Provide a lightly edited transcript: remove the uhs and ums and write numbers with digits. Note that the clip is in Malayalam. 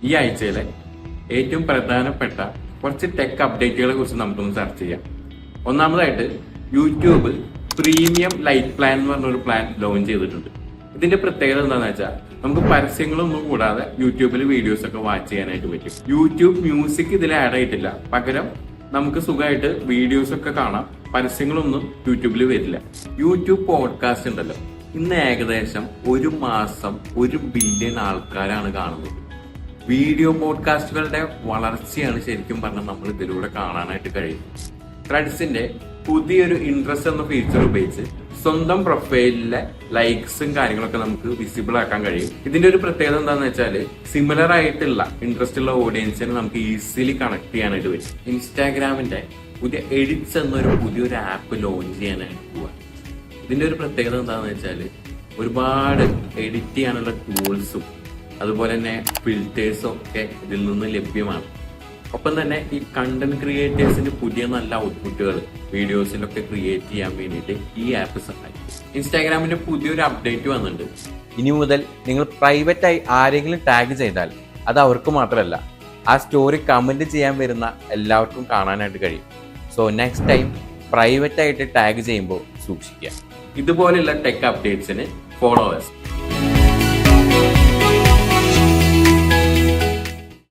ഈ ആഴ്ചയിലെ ഏറ്റവും പ്രധാനപ്പെട്ട കുറച്ച് ടെക് അപ്ഡേറ്റുകളെ കുറിച്ച് നമുക്കൊന്ന് ചർച്ച ചെയ്യാം. ഒന്നാമതായിട്ട് യൂട്യൂബ് പ്രീമിയം ലൈറ്റ് പ്ലാൻ എന്ന് പറഞ്ഞൊരു പ്ലാൻ ലോഞ്ച് ചെയ്തിട്ടുണ്ട്. ഇതിന്റെ പ്രത്യേകത എന്താണെന്ന് വെച്ചാൽ നമുക്ക് പരസ്യങ്ങളൊന്നും കൂടാതെ യൂട്യൂബിൽ വീഡിയോസ് ഒക്കെ വാച്ച് ചെയ്യാനായിട്ട് പറ്റും. യൂട്യൂബ് മ്യൂസിക് ഇതിൽ ആഡ് ആയിട്ടില്ല, പകരം നമുക്ക് സുഖമായിട്ട് വീഡിയോസ് ഒക്കെ കാണാം. പരസ്യങ്ങളൊന്നും യൂട്യൂബിൽ വരില്ല. യൂട്യൂബ് പോഡ്കാസ്റ്റ് ഉണ്ടല്ലോ, ഇന്ന് ഏകദേശം ഒരു മാസം 1 ബില്യൺ ആൾക്കാരാണ് കാണുന്നത്. വീഡിയോ പോഡ്കാസ്റ്റുകളുടെ വളർച്ചയാണ് ശരിക്കും പറഞ്ഞാൽ നമ്മൾ ഇതിലൂടെ കാണാനായിട്ട് കഴിയും. ത്രെഡ്സിന്റെ പുതിയൊരു ഇൻട്രസ്റ്റ് എന്ന ഫീച്ചർ ഉപയോഗിച്ച് സ്വന്തം പ്രൊഫൈലിലെ ലൈക്സും കാര്യങ്ങളൊക്കെ നമുക്ക് വിസിബിൾ ആക്കാൻ കഴിയും. ഇതിന്റെ ഒരു പ്രത്യേകത എന്താണെന്ന് വെച്ചാൽ സിമിലർ ആയിട്ടുള്ള ഇൻട്രസ്റ്റ് ഉള്ള ഓഡിയൻസിനെ നമുക്ക് ഈസിലി കണക്ട് ചെയ്യാനായിട്ട് പറ്റും. ഇൻസ്റ്റാഗ്രാമിന്റെ പുതിയ എഡിറ്റ്സ് എന്നൊരു പുതിയൊരു ആപ്പ് ലോഞ്ച് ചെയ്യാനായിട്ട് പോവാ. ഇതിന്റെ ഒരു പ്രത്യേകത എന്താണെന്ന് വെച്ചാൽ ഒരുപാട് എഡിറ്റ് ചെയ്യാനുള്ള ടൂൾസും അതുപോലെ തന്നെ ഫിൽറ്റേഴ്സും ഒക്കെ ഇതിൽ നിന്ന് ലഭ്യമാണ്. ഒപ്പം തന്നെ ഈ കണ്ടന്റ് ക്രിയേറ്റേഴ്സിന് പുതിയ നല്ല ഔട്ട്പുട്ടുകൾ വീഡിയോസിലൊക്കെ ക്രിയേറ്റ് ചെയ്യാൻ വേണ്ടിയിട്ട് ഈ ആപ്പ് സഹായിക്കും. ഇൻസ്റ്റാഗ്രാമിന്റെ പുതിയൊരു അപ്ഡേറ്റ് വന്നിട്ടുണ്ട്. ഇനി മുതൽ നിങ്ങൾ പ്രൈവറ്റായി ആരെങ്കിലും ടാഗ് ചെയ്താൽ അത് അവർക്ക് മാത്രമല്ല, ആ സ്റ്റോറി കമന്റ് ചെയ്യാൻ വരുന്ന എല്ലാവർക്കും കാണാനായിട്ട് കഴിയും. സോ നെക്സ്റ്റ് ടൈം പ്രൈവറ്റായിട്ട് ടാഗ് ചെയ്യുമ്പോൾ സൂക്ഷിക്കുക. ഇതുപോലെയുള്ള ടെക് അപ്ഡേറ്റ്സിന് ഫോളോവേഴ്സ്